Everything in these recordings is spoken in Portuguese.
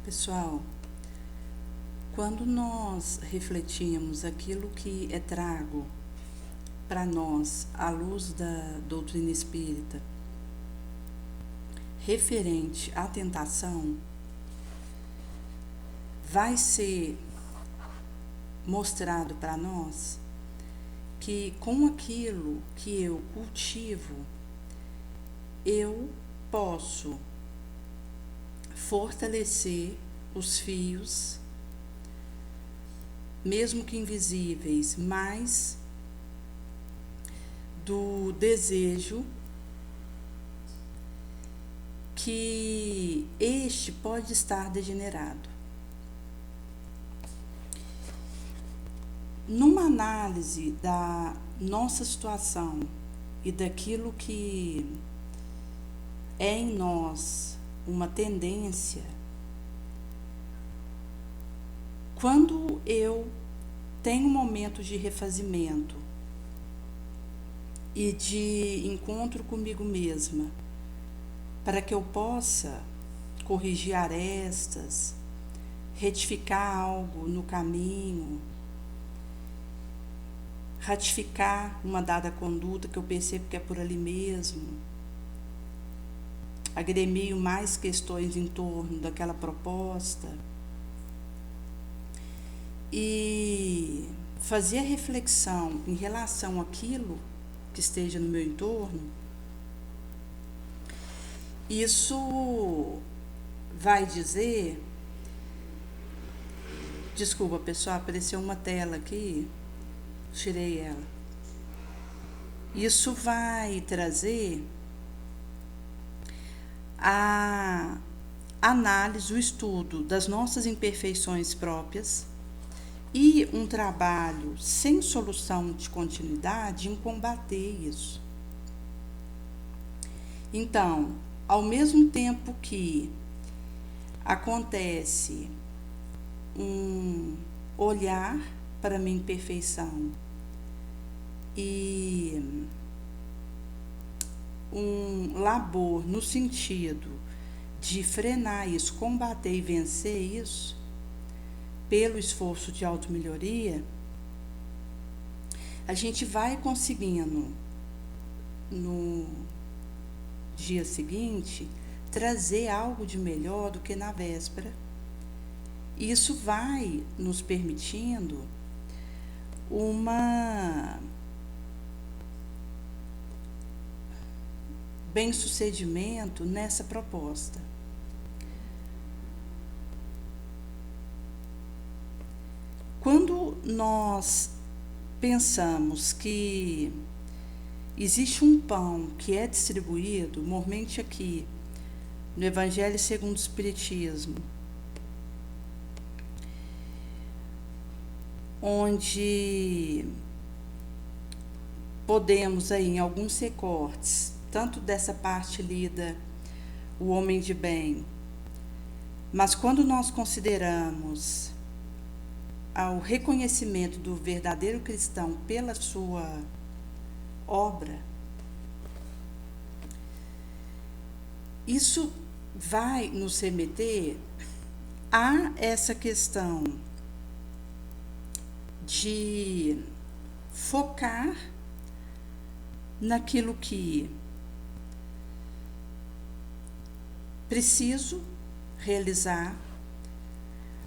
Pessoal, quando nós refletimos aquilo que é trago para nós à luz da doutrina espírita, referente à tentação, vai ser mostrado para nós que com aquilo que eu cultivo, eu posso fortalecer os fios, mesmo que invisíveis, mas do desejo que este pode estar degenerado. Numa análise da nossa situação e daquilo que é em nós uma tendência, quando eu tenho momentos de refazimento e de encontro comigo mesma, para que eu possa corrigir arestas, retificar algo no caminho, ratificar uma dada conduta que eu percebo que é por ali mesmo, agremio mais questões em torno daquela proposta e fazer a reflexão em relação àquilo que esteja no meu entorno, isso vai dizer... Desculpa, pessoal, apareceu uma tela aqui, tirei ela. Isso vai trazer a análise, o estudo das nossas imperfeições próprias e um trabalho sem solução de continuidade em combater isso. Então, ao mesmo tempo que acontece um olhar para a minha imperfeição e um labor no sentido de frenar isso, combater e vencer isso, pelo esforço de automelhoria, a gente vai conseguindo, no dia seguinte, trazer algo de melhor do que na véspera. Isso vai nos permitindo uma bem-sucedimento nessa proposta. Quando nós pensamos que existe um pão que é distribuído, normalmente aqui no Evangelho segundo o Espiritismo, onde podemos aí em alguns recortes, tanto dessa parte lida o homem de bem, mas quando nós consideramos ao reconhecimento do verdadeiro cristão pela sua obra, isso vai nos remeter a essa questão de focar naquilo que preciso realizar,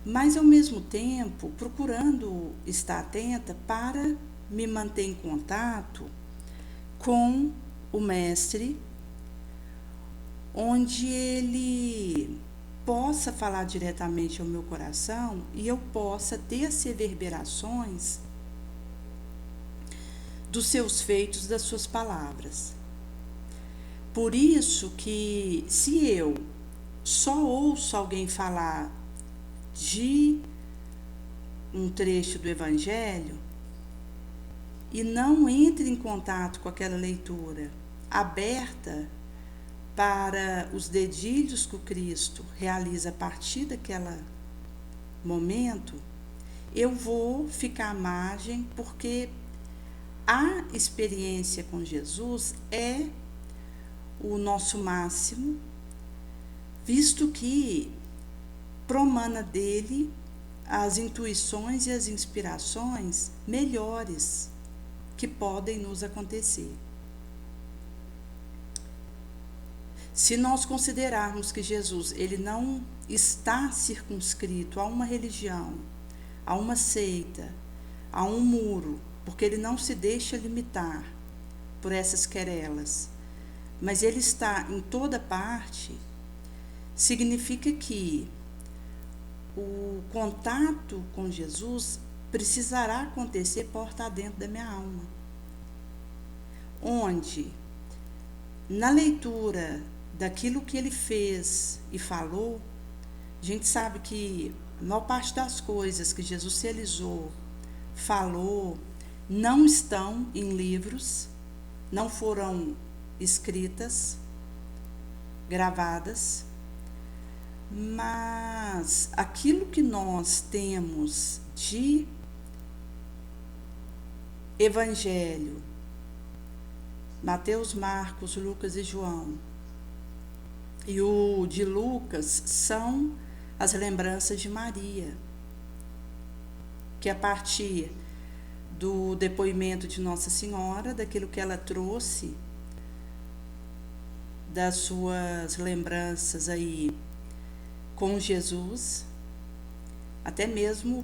mas ao mesmo tempo procurando estar atenta para me manter em contato com o mestre, onde ele possa falar diretamente ao meu coração e eu possa ter as reverberações dos seus feitos, das suas palavras. Por isso que se eu só ouço alguém falar de um trecho do Evangelho e não entre em contato com aquela leitura aberta para os dedilhos que o Cristo realiza a partir daquele momento, eu vou ficar à margem, porque a experiência com Jesus é o nosso máximo, visto que promana dele as intuições e as inspirações melhores que podem nos acontecer. Se nós considerarmos que Jesus ele não está circunscrito a uma religião, a uma seita, a um muro, porque ele não se deixa limitar por essas querelas, mas ele está em toda parte, significa que o contato com Jesus precisará acontecer porta adentro da minha alma, onde, na leitura daquilo que ele fez e falou, a gente sabe que a maior parte das coisas que Jesus realizou, falou, não estão em livros, não foram escritas, gravadas, mas aquilo que nós temos de Evangelho, Mateus, Marcos, Lucas e João, e o de Lucas são as lembranças de Maria, que a partir do depoimento de Nossa Senhora, daquilo que ela trouxe, das suas lembranças aí com Jesus, até mesmo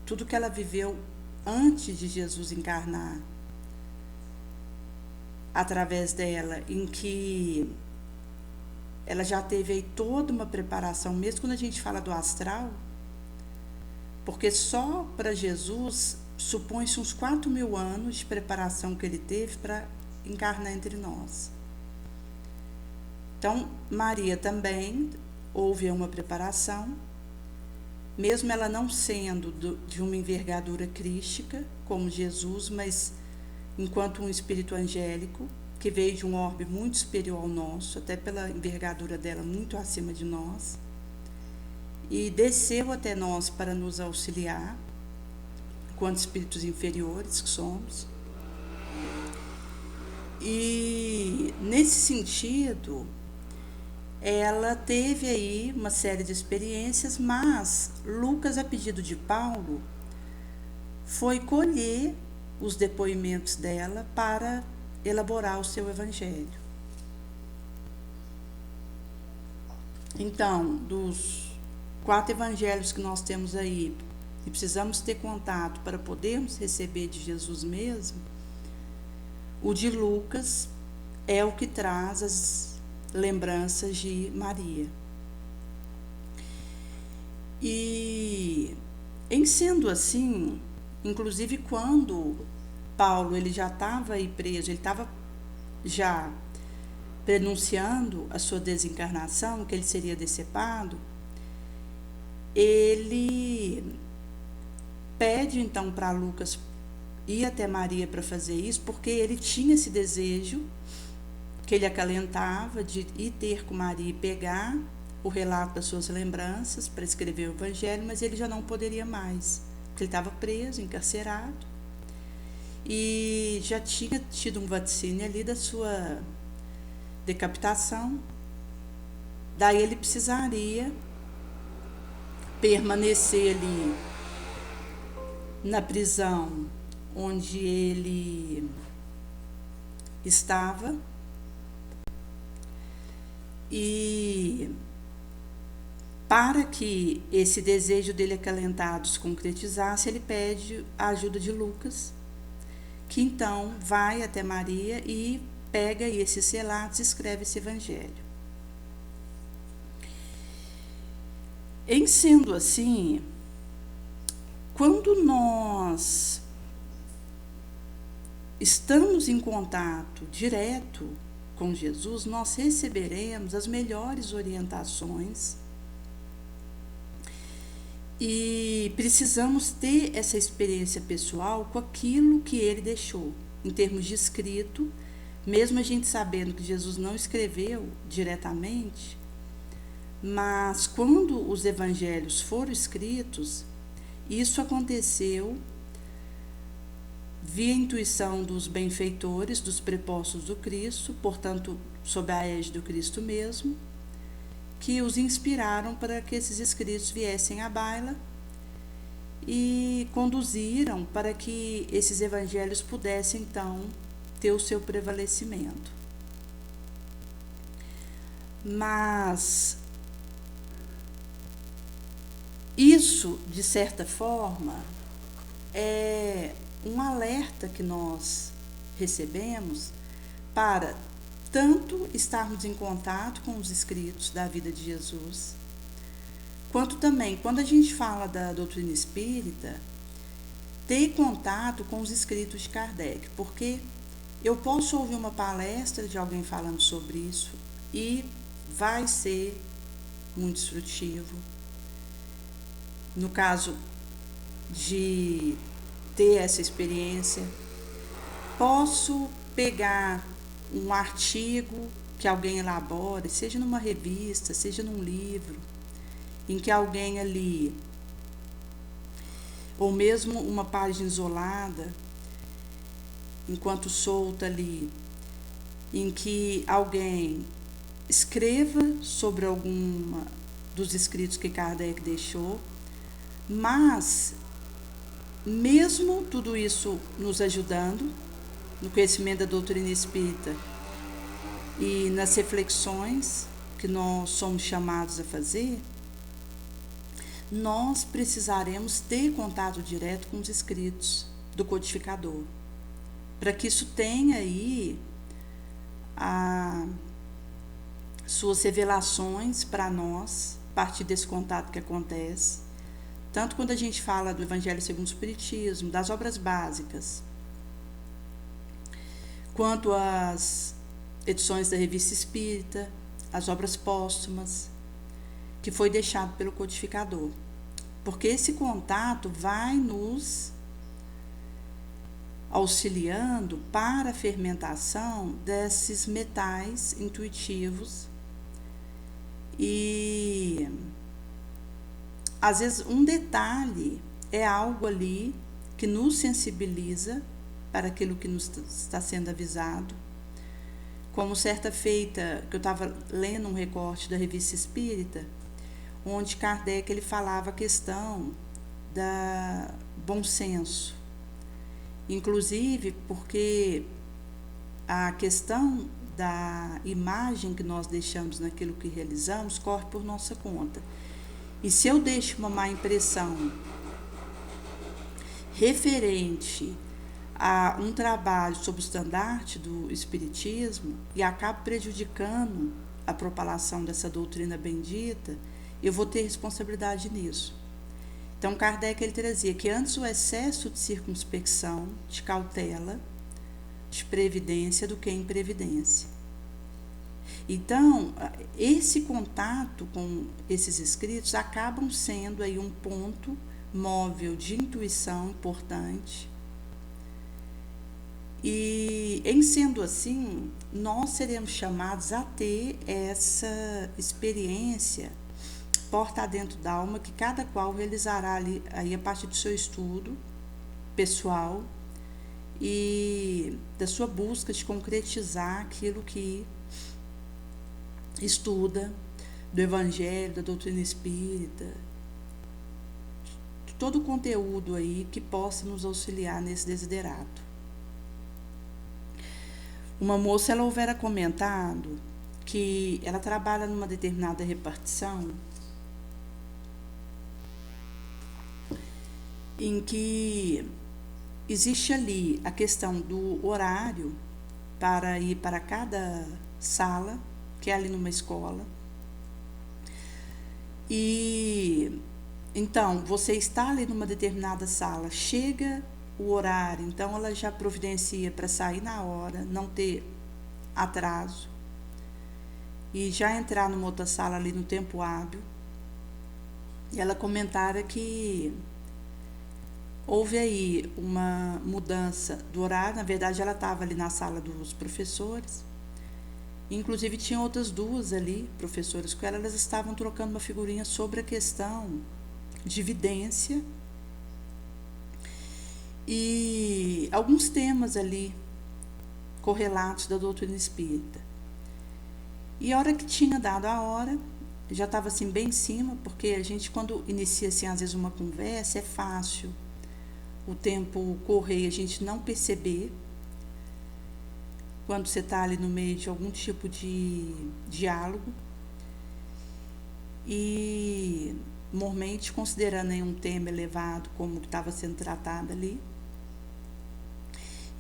tudo que ela viveu antes de Jesus encarnar, através dela, em que ela já teve aí toda uma preparação, mesmo quando a gente fala do astral, porque só para Jesus supõe-se uns 4.000 anos de preparação que ele teve para encarnar entre nós. Então, Maria também houve uma preparação, mesmo ela não sendo de uma envergadura crística, como Jesus, mas enquanto um espírito angélico, que veio de um orbe muito superior ao nosso, até pela envergadura dela muito acima de nós, e desceu até nós para nos auxiliar, enquanto espíritos inferiores que somos. E, nesse sentido, ela teve aí uma série de experiências, mas Lucas, a pedido de Paulo, foi colher os depoimentos dela para elaborar o seu evangelho. Então, dos 4 evangelhos que nós temos aí, e precisamos ter contato para podermos receber de Jesus mesmo, o de Lucas é o que traz as lembranças de Maria. E, em sendo assim, inclusive quando Paulo ele já estava aí preso, ele estava já prenunciando a sua desencarnação, que ele seria decepado, ele pede então para Lucas ir até Maria para fazer isso, porque ele tinha esse desejo que ele acalentava de ir ter com Maria e pegar o relato das suas lembranças para escrever o evangelho, mas ele já não poderia mais, porque ele estava preso, encarcerado, e já tinha tido um vaticínio ali da sua decapitação. Daí ele precisaria permanecer ali na prisão onde ele estava, e para que esse desejo dele acalentado se concretizasse, ele pede a ajuda de Lucas, que então vai até Maria e pega esses relatos e escreve esse evangelho. Em sendo assim, quando nós estamos em contato direto com Jesus, nós receberemos as melhores orientações e precisamos ter essa experiência pessoal com aquilo que ele deixou, em termos de escrito, mesmo a gente sabendo que Jesus não escreveu diretamente, mas quando os evangelhos foram escritos, isso aconteceu via intuição dos benfeitores, dos prepostos do Cristo, portanto, sob a égide do Cristo mesmo, que os inspiraram para que esses escritos viessem à baila e conduziram para que esses evangelhos pudessem, então, ter o seu prevalecimento. Mas isso, de certa forma, é um alerta que nós recebemos para tanto estarmos em contato com os escritos da vida de Jesus, quanto também, quando a gente fala da doutrina espírita, ter contato com os escritos de Kardec, porque eu posso ouvir uma palestra de alguém falando sobre isso e vai ser muito instrutivo. No caso de ter essa experiência, posso pegar um artigo que alguém elabore, seja numa revista, seja num livro, em que alguém ali, ou mesmo uma página isolada, enquanto solta ali, em que alguém escreva sobre alguma dos escritos que Kardec deixou, mas mesmo tudo isso nos ajudando no conhecimento da doutrina espírita e nas reflexões que nós somos chamados a fazer, nós precisaremos ter contato direto com os escritos do codificador, para que isso tenha aí suas revelações para nós, a partir desse contato que acontece, tanto quando a gente fala do Evangelho segundo o Espiritismo, das obras básicas, quanto às edições da Revista Espírita, as obras póstumas, que foi deixado pelo codificador. Porque esse contato vai nos auxiliando para a fermentação desses metais intuitivos e às vezes um detalhe é algo ali que nos sensibiliza para aquilo que nos está sendo avisado. Como certa feita, que eu estava lendo um recorte da Revista Espírita, onde Kardec ele falava a questão da bom senso. Inclusive porque a questão da imagem que nós deixamos naquilo que realizamos corre por nossa conta. E se eu deixo uma má impressão referente a um trabalho sob o estandarte do Espiritismo e acabo prejudicando a propalação dessa doutrina bendita, eu vou ter responsabilidade nisso. Então, Kardec ele trazia que antes o excesso de circunspecção, de cautela, de previdência do que imprevidência. Então, esse contato com esses escritos acabam sendo aí um ponto móvel de intuição importante. E, em sendo assim, nós seremos chamados a ter essa experiência porta dentro da alma que cada qual realizará ali, aí a partir do seu estudo pessoal e da sua busca de concretizar aquilo que estuda do Evangelho, da doutrina espírita, de todo o conteúdo aí que possa nos auxiliar nesse desiderato. Uma moça, ela houvera comentado que ela trabalha numa determinada repartição em que existe ali a questão do horário para ir para cada sala, que é ali numa escola. E então, você está ali numa determinada sala, chega o horário, então ela já providencia para sair na hora, não ter atraso, e já entrar numa outra sala ali no tempo hábil. E ela comentara que houve aí uma mudança do horário. Na verdade, ela estava ali na sala dos professores, inclusive tinha outras duas ali, professoras com ela, elas estavam trocando uma figurinha sobre a questão de vidência e alguns temas ali correlatos da doutrina espírita. E a hora que tinha dado a hora, já estava assim bem em cima, porque a gente quando inicia assim às vezes uma conversa é fácil o tempo correr e a gente não perceber quando você está ali no meio de algum tipo de diálogo. E normalmente considerando aí um tema elevado como que estava sendo tratado ali.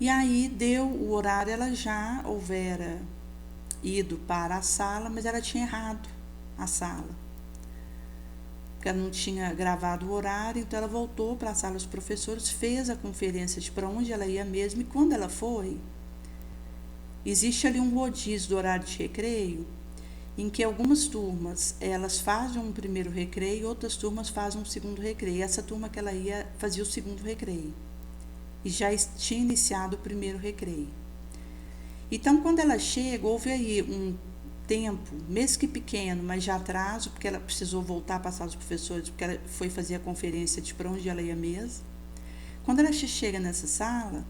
E aí deu o horário, ela já houvera ido para a sala, mas ela tinha errado a sala. Porque ela não tinha gravado o horário, então ela voltou para a sala dos professores, fez a conferência de para onde ela ia mesmo, e quando ela foi, existe ali um rodízio do horário de recreio, em que algumas turmas elas fazem um primeiro recreio e outras turmas fazem um segundo recreio. E essa turma que ela ia fazia o segundo recreio e já tinha iniciado o primeiro recreio. Então, quando ela chega, houve aí um tempo, mesmo que pequeno, mas já atraso, porque ela precisou voltar a passar os professores, porque ela foi fazer a conferência de para onde ela ia mesmo. Quando ela chega nessa sala,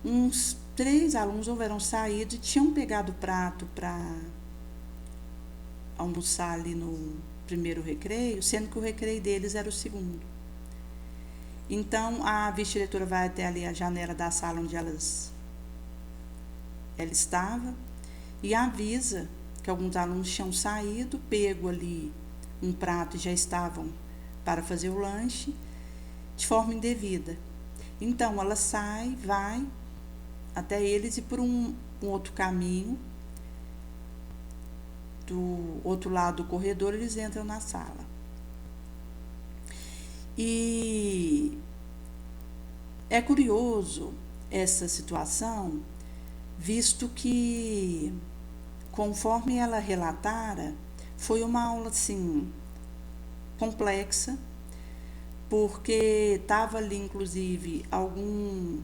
uns 3 alunos houveram saído e tinham pegado o prato para almoçar ali no primeiro recreio, sendo que o recreio deles era o segundo. Então, a vice-diretora vai até ali a janela da sala onde ela estava e avisa que alguns alunos tinham saído, pego ali um prato e já estavam para fazer o lanche de forma indevida. Então, ela sai, vai até eles e por um outro caminho, do outro lado do corredor, eles entram na sala. E é curioso essa situação, visto que, conforme ela relatara, foi uma aula assim complexa, porque estava ali inclusive algum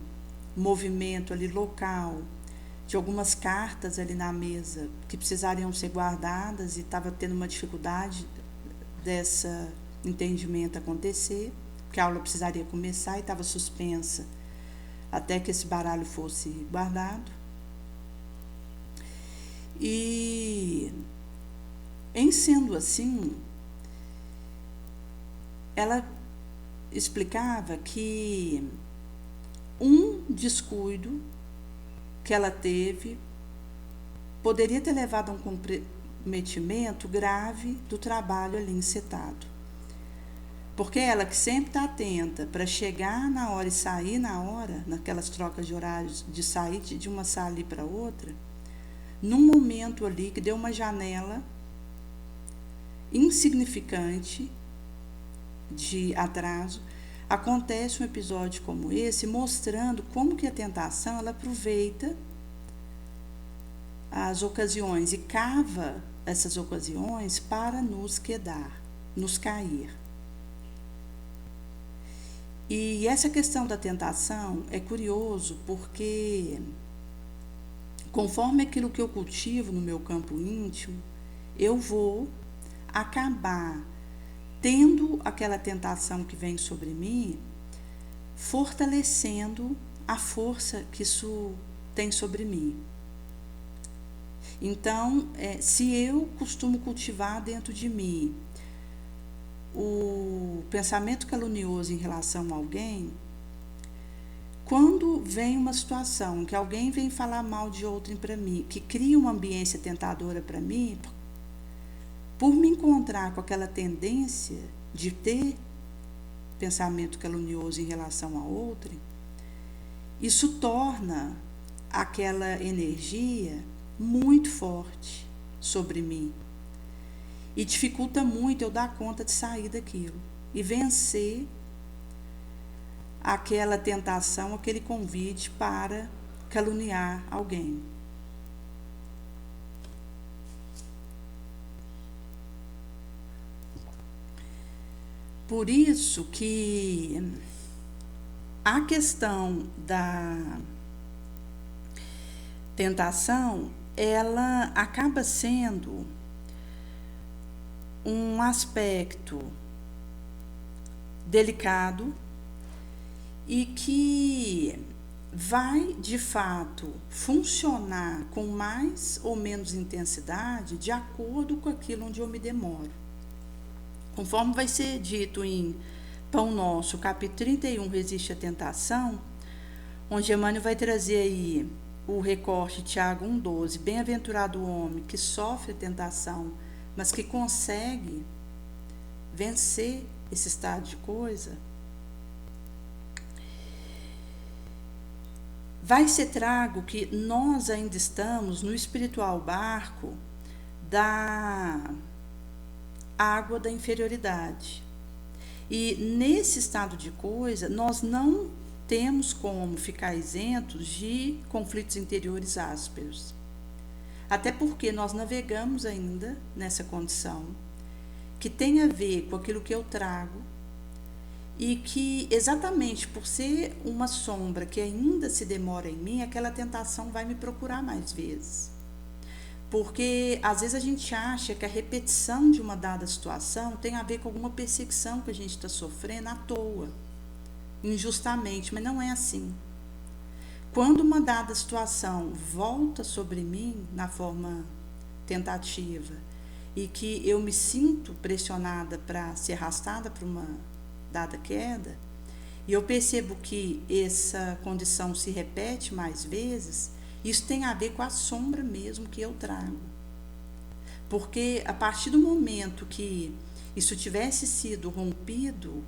movimento ali local de algumas cartas ali na mesa que precisariam ser guardadas e estava tendo uma dificuldade desse entendimento acontecer, porque a aula precisaria começar e estava suspensa até que esse baralho fosse guardado. E, em sendo assim, ela explicava que um descuido que ela teve poderia ter levado a um comprometimento grave do trabalho ali encetado. Porque ela que sempre está atenta para chegar na hora e sair na hora, naquelas trocas de horários de sair de uma sala ali para outra, num momento ali que deu uma janela insignificante de atraso, acontece um episódio como esse, mostrando como que a tentação ela aproveita as ocasiões e cava essas ocasiões para nos quedar, nos cair. E essa questão da tentação é curioso porque, conforme aquilo que eu cultivo no meu campo íntimo, eu vou acabar tendo aquela tentação que vem sobre mim, fortalecendo a força que isso tem sobre mim. Então, se eu costumo cultivar dentro de mim o pensamento calunioso em relação a alguém, quando vem uma situação que alguém vem falar mal de outrem para mim, que cria uma ambiência tentadora para mim, por me encontrar com aquela tendência de ter pensamento calunioso em relação a outrem, isso torna aquela energia muito forte sobre mim e dificulta muito eu dar conta de sair daquilo e vencer aquela tentação, aquele convite para caluniar alguém. Por isso que a questão da tentação, ela acaba sendo um aspecto delicado e que vai de fato funcionar com mais ou menos intensidade de acordo com aquilo onde eu me demoro. Conforme vai ser dito em Pão Nosso, capítulo 31, Resiste à Tentação, onde Emmanuel vai trazer aí o recorte de Tiago 1,12, bem-aventurado o homem que sofre a tentação, mas que consegue vencer esse estado de coisa. Vai ser trago que nós ainda estamos no espiritual barco da água da inferioridade. E nesse estado de coisa, nós não temos como ficar isentos de conflitos interiores ásperos. Até porque nós navegamos ainda nessa condição, que tem a ver com aquilo que eu trago, e que exatamente por ser uma sombra que ainda se demora em mim, aquela tentação vai me procurar mais vezes. Porque às vezes a gente acha que a repetição de uma dada situação tem a ver com alguma perseguição que a gente está sofrendo à toa, injustamente, mas não é assim. Quando uma dada situação volta sobre mim na forma tentativa e que eu me sinto pressionada para ser arrastada para uma dada queda, e eu percebo que essa condição se repete mais vezes, isso tem a ver com a sombra mesmo que eu trago. Porque a partir do momento que isso tivesse sido rompido,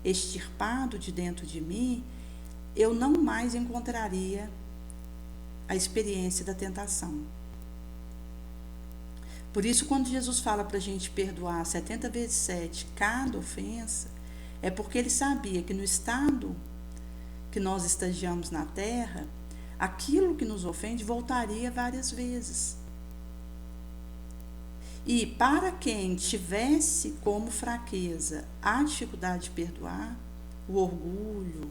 extirpado de dentro de mim, eu não mais encontraria a experiência da tentação. Por isso, quando Jesus fala para a gente perdoar 70 vezes 7 cada ofensa, é porque ele sabia que no estado que nós estagiamos na Terra, aquilo que nos ofende voltaria várias vezes. E para quem tivesse como fraqueza a dificuldade de perdoar, o orgulho,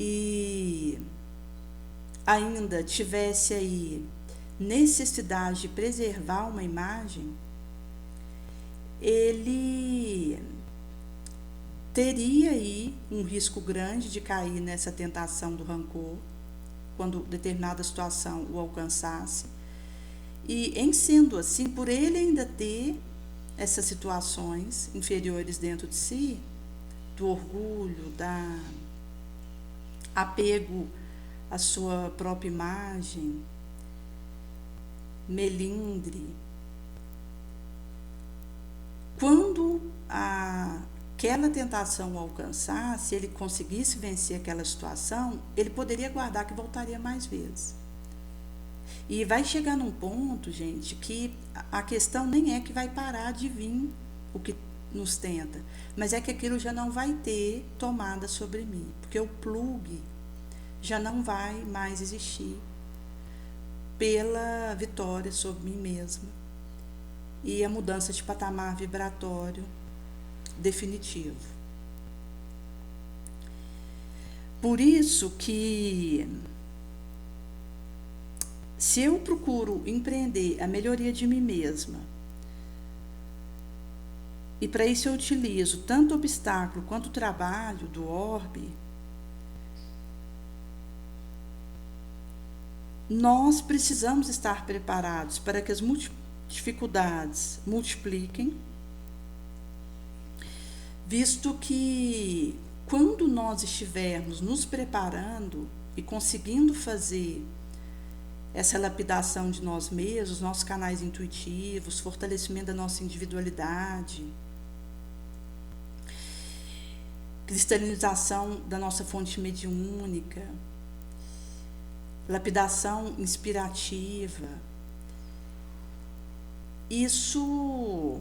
e ainda tivesse aí necessidade de preservar uma imagem, ele teria aí um risco grande de cair nessa tentação do rancor, quando determinada situação o alcançasse. E em sendo assim, por ele ainda ter essas situações inferiores dentro de si, do orgulho, da apego à sua própria imagem, melindre, quando aquela tentação o alcançasse, se ele conseguisse vencer aquela situação, ele poderia guardar que voltaria mais vezes. E vai chegar num ponto, gente, que a questão nem é que vai parar de vir o que nos tenta, mas é que aquilo já não vai ter tomada sobre mim, porque o plugue já não vai mais existir pela vitória sobre mim mesma e a mudança de patamar vibratório definitivo. Por isso que, se eu procuro empreender a melhoria de mim mesma, e para isso eu utilizo tanto o obstáculo quanto o trabalho do orbe, nós precisamos estar preparados para que as dificuldades multipliquem, visto que quando nós estivermos nos preparando e conseguindo fazer essa lapidação de nós mesmos, nossos canais intuitivos, fortalecimento da nossa individualidade, cristalização da nossa fonte mediúnica, lapidação inspirativa, isso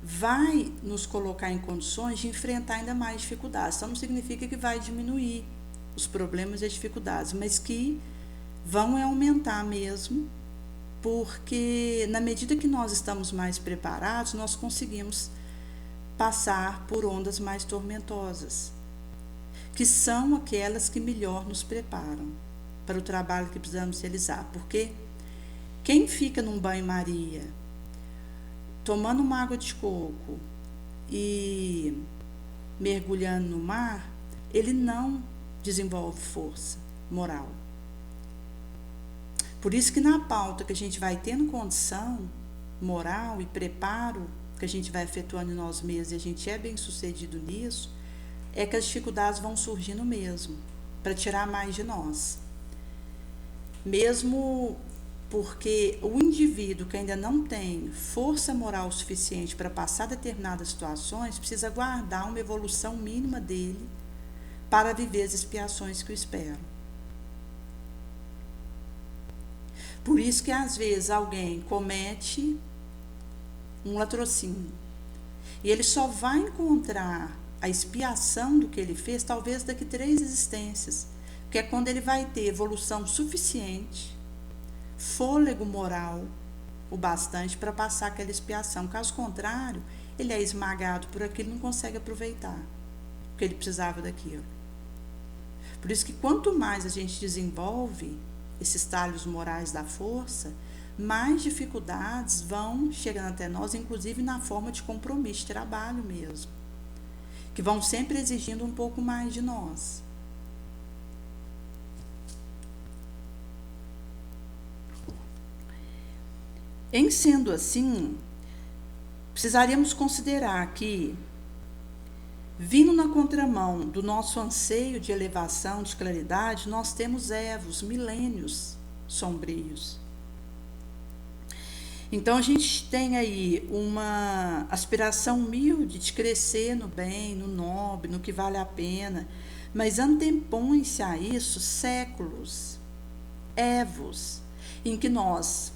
vai nos colocar em condições de enfrentar ainda mais dificuldades. Então não significa que vai diminuir os problemas e as dificuldades, mas que vão aumentar mesmo, porque na medida que nós estamos mais preparados, nós conseguimos passar por ondas mais tormentosas, que são aquelas que melhor nos preparam para o trabalho que precisamos realizar. Porque quem fica num banho-maria, tomando uma água de coco e mergulhando no mar, ele não desenvolve força moral. Por isso que na pauta que a gente vai tendo condição moral e preparo que a gente vai efetuando em nós mesmos e a gente é bem sucedido nisso, é que as dificuldades vão surgindo mesmo, para tirar mais de nós. Mesmo porque o indivíduo que ainda não tem força moral suficiente para passar determinadas situações, precisa guardar uma evolução mínima dele para viver as expiações que o esperam. Por isso que às vezes alguém comete um latrocínio e ele só vai encontrar a expiação do que ele fez talvez daqui 3 existências, que é quando ele vai ter evolução suficiente, fôlego moral o bastante para passar aquela expiação. Caso contrário, ele é esmagado por aquilo e não consegue aproveitar, porque ele precisava daquilo. Por isso que quanto mais a gente desenvolve esses talhos morais da força, mais dificuldades vão chegando até nós, inclusive na forma de compromisso, de trabalho mesmo, que vão sempre exigindo um pouco mais de nós. Em sendo assim, precisaríamos considerar que, vindo na contramão do nosso anseio de elevação, de claridade, nós temos evos, milênios sombrios. Então, a gente tem aí uma aspiração humilde de crescer no bem, no nobre, no que vale a pena, mas antepõe-se a isso séculos, evos, em que nós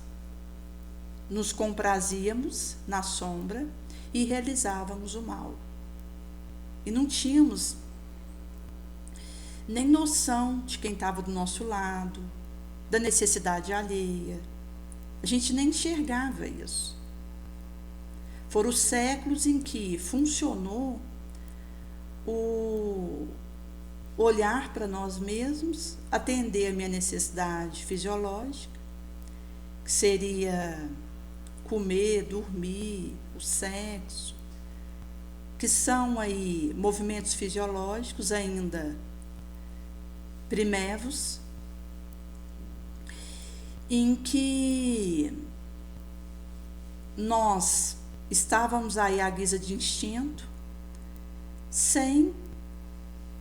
nos comprazíamos na sombra e realizávamos o mal. E não tínhamos nem noção de quem estava do nosso lado, da necessidade alheia. A gente nem enxergava isso. Foram os séculos em que funcionou o olhar para nós mesmos, atender a minha necessidade fisiológica, que seria comer, dormir, o sexo, que são aí movimentos fisiológicos ainda primevos, em que nós estávamos aí à guisa de instinto, sem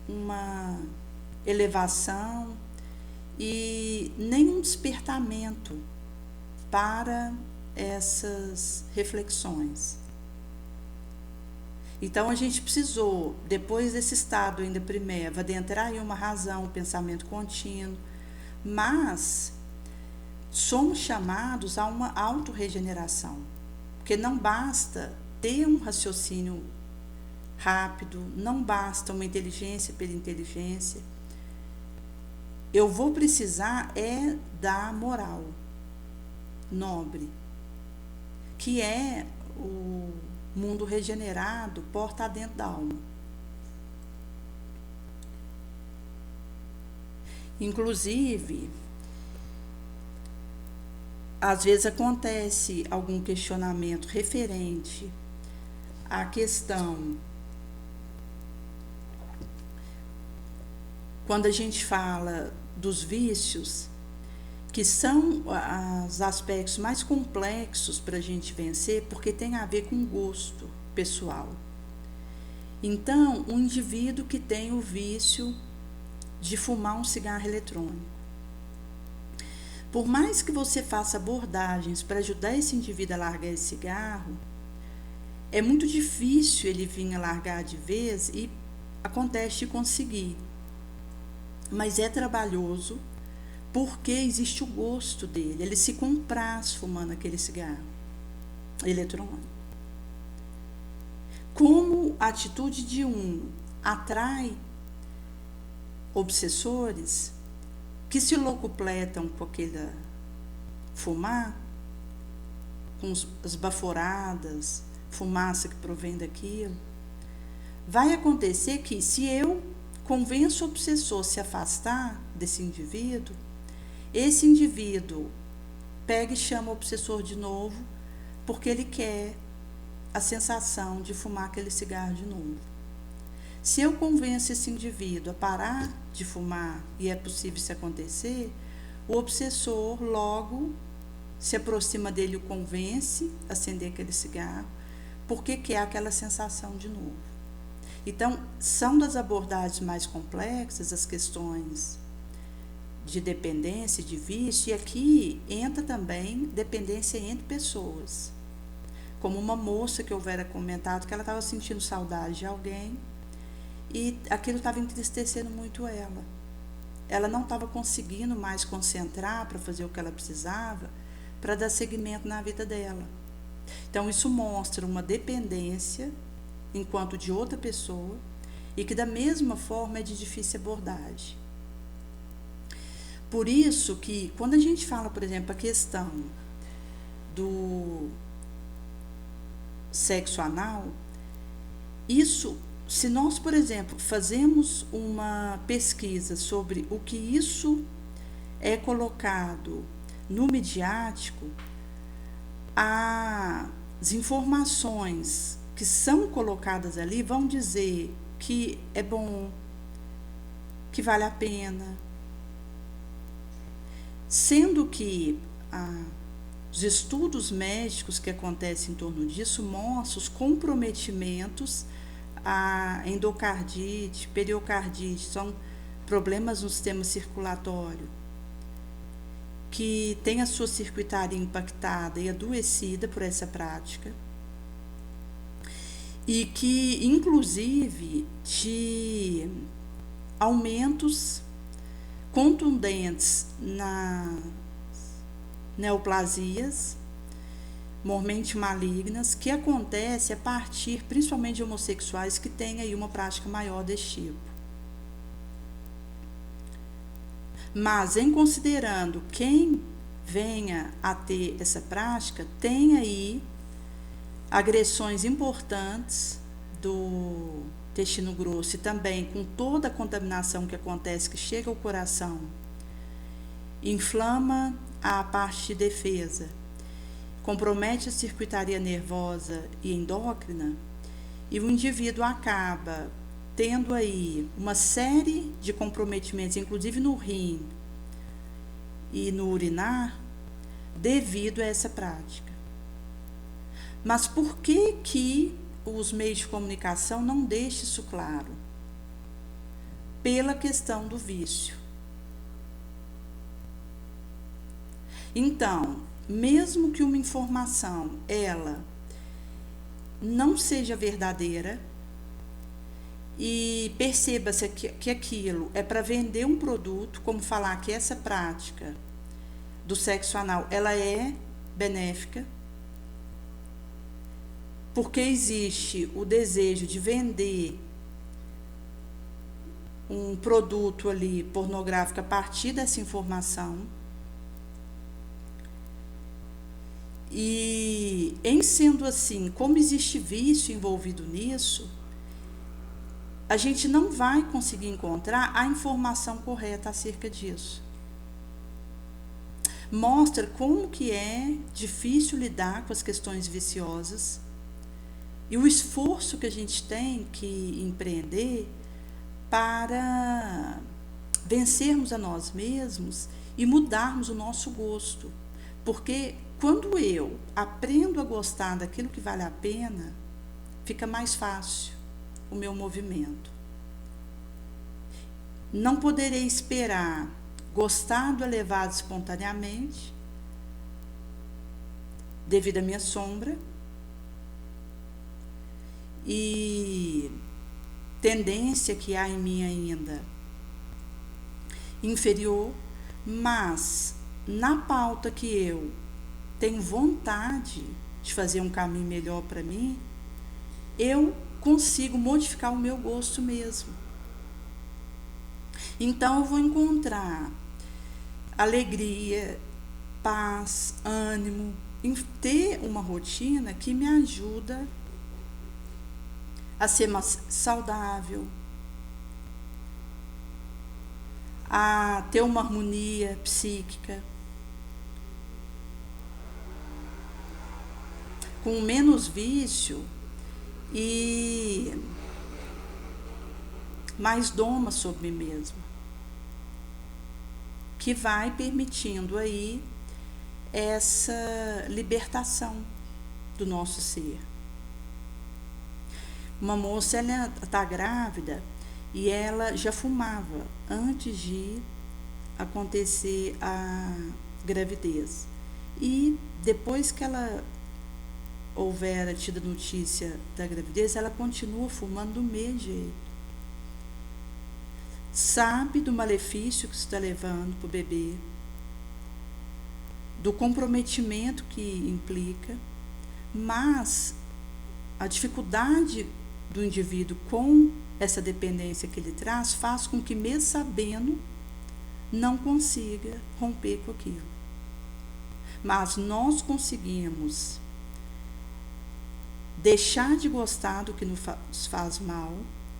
uma elevação e nenhum despertamento para essas reflexões. Então a gente precisou, depois desse estado ainda primevo, adentrar em uma razão, um pensamento contínuo, mas somos chamados a uma autorregeneração, porque não basta ter um raciocínio rápido, não basta uma inteligência pela inteligência. Eu vou precisar da moral nobre, que é o mundo regenerado, porta dentro da alma. Inclusive, às vezes acontece algum questionamento referente à questão, quando a gente fala dos vícios, que são os aspectos mais complexos para a gente vencer, porque tem a ver com gosto pessoal. Então, um indivíduo que tem o vício de fumar um cigarro eletrônico, por mais que você faça abordagens para ajudar esse indivíduo a largar esse cigarro, é muito difícil ele vir a largar de vez e acontece de conseguir. Mas é trabalhoso, porque existe o gosto dele, ele se compraz fumando aquele cigarro eletrônico. Como a atitude de um atrai obsessores que se locupletam com aquele fumar, com as baforadas, fumaça que provém daquilo, vai acontecer que, se eu convenço o obsessor a se afastar desse indivíduo, esse indivíduo pega e chama o obsessor de novo, porque ele quer a sensação de fumar aquele cigarro de novo. Se eu convenço esse indivíduo a parar de fumar, e é possível isso acontecer, o obsessor logo se aproxima dele, o convence a acender aquele cigarro, porque quer aquela sensação de novo. Então, são das abordagens mais complexas as questões de dependência, de vício, e aqui entra também dependência entre pessoas. Como uma moça que houvera comentado que ela estava sentindo saudade de alguém e aquilo estava entristecendo muito ela. Ela não estava conseguindo mais concentrar para fazer o que ela precisava para dar seguimento na vida dela. Então, isso mostra uma dependência enquanto de outra pessoa e que, da mesma forma, é de difícil abordagem. Por isso que, quando a gente fala, por exemplo, a questão do sexo anal, isso, se nós, por exemplo, fazemos uma pesquisa sobre o que isso é colocado no midiático, as informações que são colocadas ali vão dizer que é bom, que vale a pena, sendo que os estudos médicos que acontecem em torno disso mostram os comprometimentos a endocardite, periocardite, são problemas no sistema circulatório, que tem a sua circuitária impactada e adoecida por essa prática, e que, inclusive, de aumentos contundentes nas neoplasias, mormente malignas, que acontece a partir, principalmente de homossexuais, que têm aí uma prática maior desse tipo. Mas, em considerando quem venha a ter essa prática, tem aí agressões importantes do intestino grosso e também com toda a contaminação que acontece, que chega ao coração, inflama a parte de defesa, compromete a circuitaria nervosa e endócrina, e o indivíduo acaba tendo aí uma série de comprometimentos, inclusive no rim e no urinar, devido a essa prática. Mas por que os meios de comunicação não deixam isso claro? Pela questão do vício. Então, mesmo que uma informação, ela não seja verdadeira, e perceba-se que aquilo é para vender um produto, como falar que essa prática do sexo anal, ela é benéfica, porque existe o desejo de vender um produto ali pornográfico a partir dessa informação. E, em sendo assim, como existe vício envolvido nisso, a gente não vai conseguir encontrar a informação correta acerca disso. Mostra como que é difícil lidar com as questões viciosas e o esforço que a gente tem que empreender para vencermos a nós mesmos e mudarmos o nosso gosto. Porque quando eu aprendo a gostar daquilo que vale a pena, fica mais fácil o meu movimento. Não poderei esperar gostar do elevado espontaneamente, devido à minha sombra e tendência que há em mim ainda inferior, mas na pauta que eu tenho vontade de fazer um caminho melhor para mim, eu consigo modificar o meu gosto mesmo. Então eu vou encontrar alegria, paz, ânimo, em ter uma rotina que me ajuda a ser mais saudável, a ter uma harmonia psíquica, com menos vício e mais doma sobre mim mesma, que vai permitindo aí essa libertação do nosso ser. Uma moça, ela está grávida e ela já fumava antes de acontecer a gravidez. E depois que ela houver tido notícia da gravidez, ela continua fumando do mesmo jeito. Sabe do malefício que está levando para o bebê, do comprometimento que implica, mas a dificuldade do indivíduo com essa dependência que ele traz faz com que, mesmo sabendo, não consiga romper com aquilo. Mas nós conseguimos deixar de gostar do que nos faz mal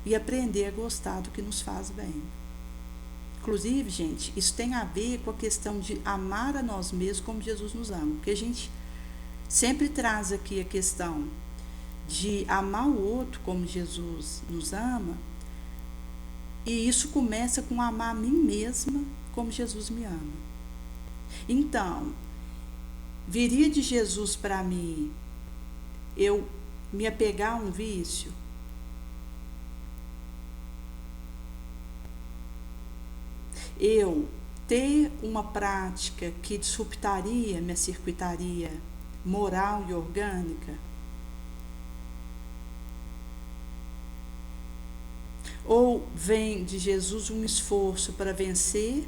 e aprender a gostar do que nos faz bem. Inclusive, gente, isso tem a ver com a questão de amar a nós mesmos como Jesus nos ama. Porque a gente sempre traz aqui a questão de amar o outro como Jesus nos ama, e isso começa com amar a mim mesma como Jesus me ama. Então, viria de Jesus para mim eu me apegar a um vício? Eu ter uma prática que disruptaria minha circuitaria moral e orgânica? Ou vem de Jesus um esforço para vencer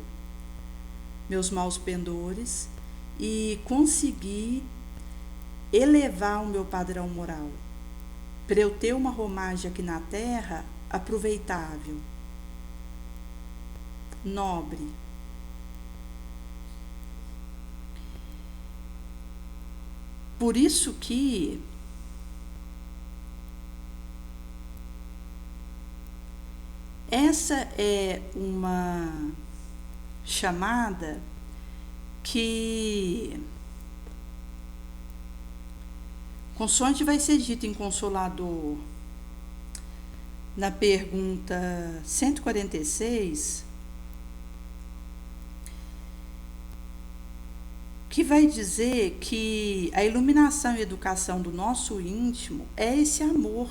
meus maus pendores e conseguir elevar o meu padrão moral, para eu ter uma romagem aqui na Terra aproveitável, nobre? Por isso que essa é uma chamada que, consoante vai ser dito em Consolador, na pergunta 146, que vai dizer que a iluminação e educação do nosso íntimo é esse amor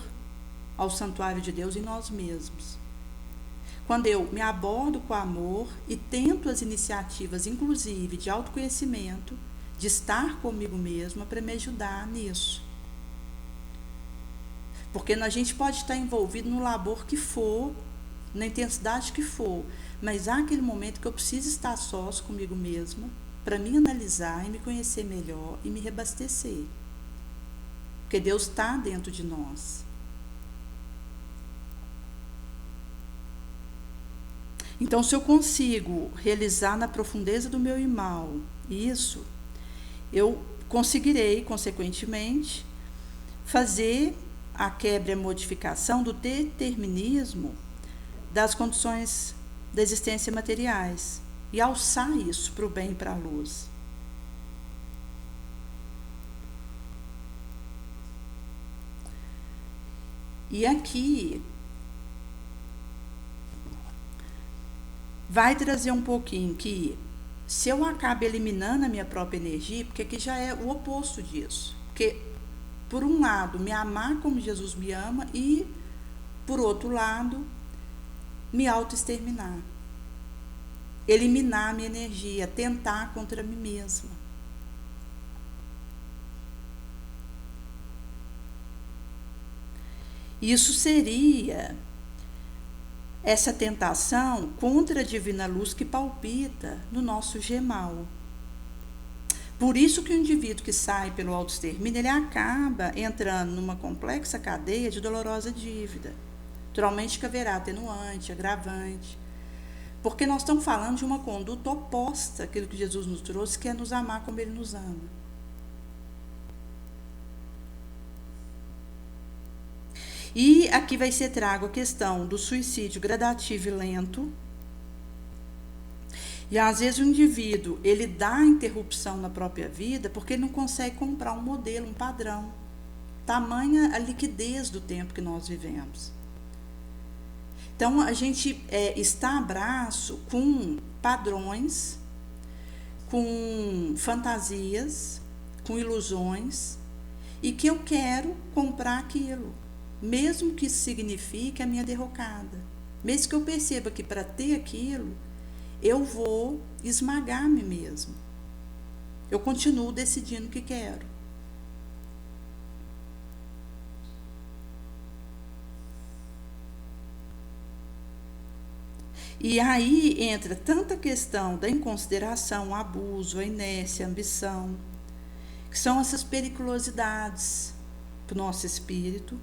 ao santuário de Deus em nós mesmos. Quando eu me abordo com amor e tento as iniciativas, inclusive de autoconhecimento, de estar comigo mesma para me ajudar nisso. Porque a gente pode estar envolvido no labor que for, na intensidade que for, mas há aquele momento que eu preciso estar sós comigo mesma para me analisar e me conhecer melhor e me reabastecer. Porque Deus está dentro de nós. Então, se eu consigo realizar na profundeza do meu irmão isso, eu conseguirei, consequentemente, fazer a quebra e a modificação do determinismo das condições da existência materiais e alçar isso para o bem e para a luz. E aqui vai trazer um pouquinho que, se eu acabo eliminando a minha própria energia, porque aqui já é o oposto disso. Porque, por um lado, me amar como Jesus me ama e, por outro lado, me autoexterminar. Eliminar a minha energia, tentar contra mim mesma. Isso seria essa tentação contra a divina luz que palpita no nosso gemal. Por isso que o indivíduo que sai pelo autoextermínio, ele acaba entrando numa complexa cadeia de dolorosa dívida. Naturalmente que haverá atenuante, agravante. Porque nós estamos falando de uma conduta oposta àquilo que Jesus nos trouxe, que é nos amar como Ele nos ama. E aqui vai ser trago a questão do suicídio gradativo e lento. E às vezes o indivíduo, ele dá interrupção na própria vida porque ele não consegue comprar um modelo, um padrão. Tamanha a liquidez do tempo que nós vivemos. Então, a gente está a braço com padrões, com fantasias, com ilusões, e que eu quero comprar aquilo, mesmo que isso signifique a minha derrocada. Mesmo que eu perceba que para ter aquilo, eu vou esmagar a mim mesmo. Eu continuo decidindo o que quero. E aí entra tanta questão da inconsideração, o abuso, a inércia, a ambição, que são essas periculosidades para o nosso espírito.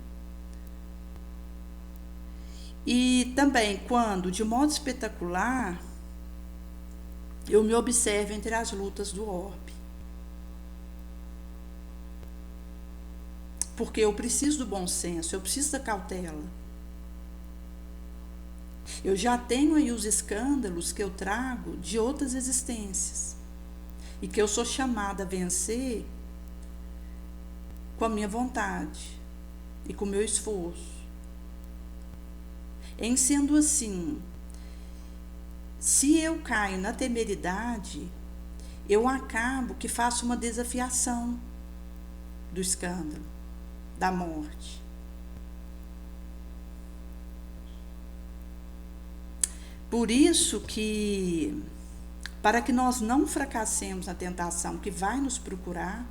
E também quando, de modo espetacular, eu me observo entre as lutas do orbe. Porque eu preciso do bom senso, eu preciso da cautela. Eu já tenho aí os escândalos que eu trago de outras existências e que eu sou chamada a vencer com a minha vontade e com o meu esforço. Em sendo assim, se eu caio na temeridade, eu acabo que faço uma desafiação do escândalo, da morte. Por isso que, para que nós não fracassemos na tentação que vai nos procurar,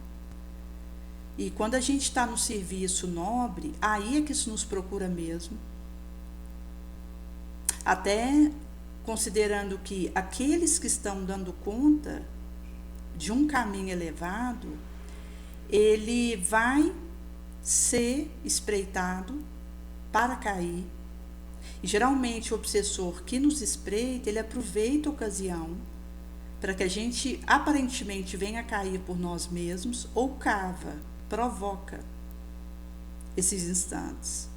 e quando a gente está no serviço nobre, aí é que isso nos procura mesmo. Até considerando que aqueles que estão dando conta de um caminho elevado, ele vai ser espreitado para cair. E geralmente o obsessor que nos espreita, ele aproveita a ocasião para que a gente aparentemente venha a cair por nós mesmos, ou cava, provoca esses instantes.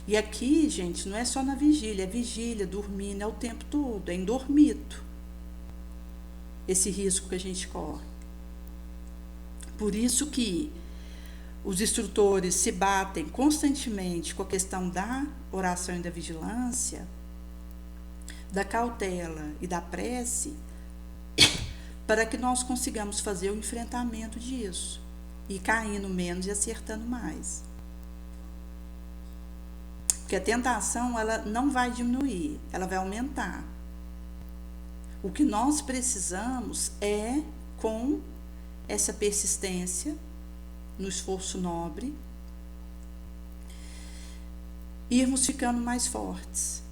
E aqui, gente, não é só na vigília, é vigília, dormindo, é o tempo todo, é endormito esse risco que a gente corre. Por isso que os instrutores se batem constantemente com a questão da oração e da vigilância, da cautela e da prece, para que nós consigamos fazer o enfrentamento disso, e caindo menos e acertando mais. Porque a tentação, ela não vai diminuir, ela vai aumentar. O que nós precisamos é, com essa persistência, no esforço nobre, irmos ficando mais fortes.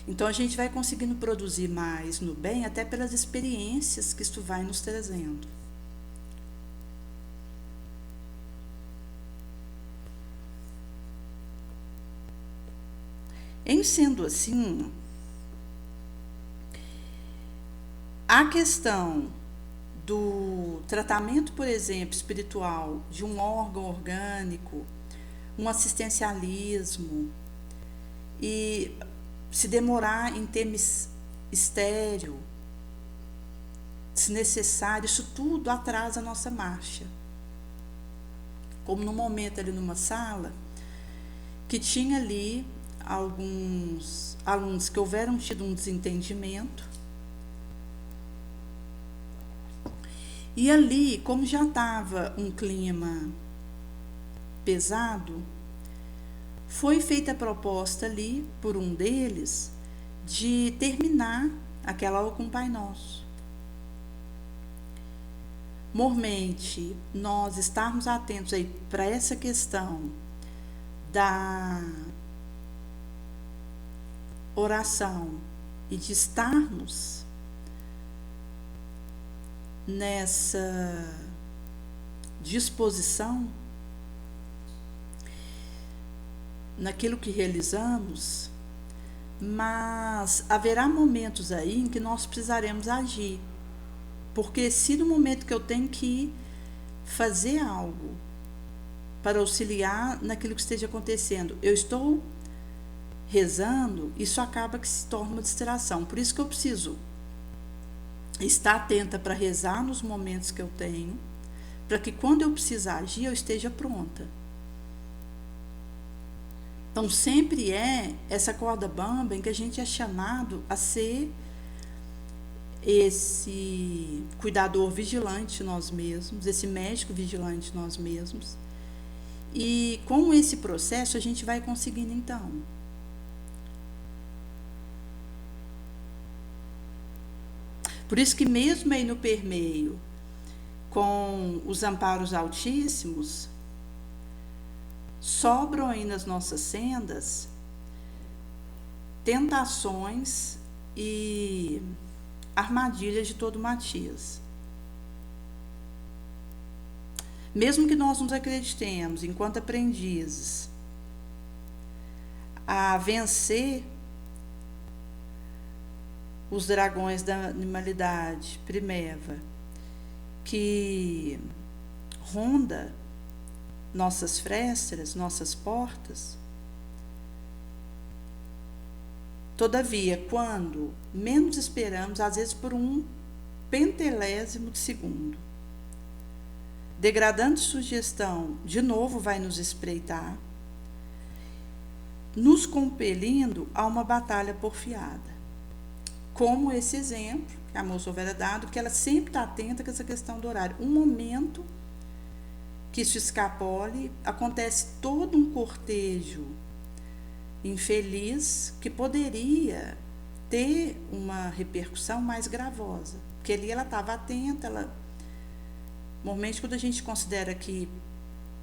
Então a gente vai conseguindo produzir mais no bem, até pelas experiências que isso vai nos trazendo. Em sendo assim, a questão do tratamento, por exemplo, espiritual de um órgão orgânico, um assistencialismo, e se demorar em termos estéril, se necessário, isso tudo atrasa a nossa marcha. Como no momento ali numa sala, que tinha ali alguns alunos que houveram tido um desentendimento, e ali, como já estava um clima pesado, foi feita a proposta ali, por um deles, de terminar aquela aula com o Pai Nosso. Mormente, nós estarmos atentos aí para essa questão da oração e de estarmos nessa disposição, naquilo que realizamos, mas haverá momentos aí em que nós precisaremos agir, porque se no momento que eu tenho que fazer algo para auxiliar naquilo que esteja acontecendo, eu estou rezando, isso acaba que se torna uma distração. Por isso que eu preciso estar atenta para rezar nos momentos que eu tenho, para que quando eu precisar agir, eu esteja pronta. Então, sempre é essa corda bamba em que a gente é chamado a ser esse cuidador vigilante de nós mesmos, esse médico vigilante de nós mesmos. E com esse processo a gente vai conseguindo, então, por isso que mesmo aí no permeio, com os amparos altíssimos, sobram aí nas nossas sendas tentações e armadilhas de todo Matias. Mesmo que nós nos acreditemos, enquanto aprendizes, a vencer os dragões da animalidade primeva, que ronda nossas frestas, nossas portas, todavia, quando menos esperamos, às vezes por um pentelésimo de segundo, degradante sugestão, de novo vai nos espreitar, nos compelindo a uma batalha porfiada. Como esse exemplo que a moça houver dado, que ela sempre está atenta com essa questão do horário. Um momento que isso escapole, acontece todo um cortejo infeliz que poderia ter uma repercussão mais gravosa. Porque ali ela estava atenta, normalmente quando a gente considera que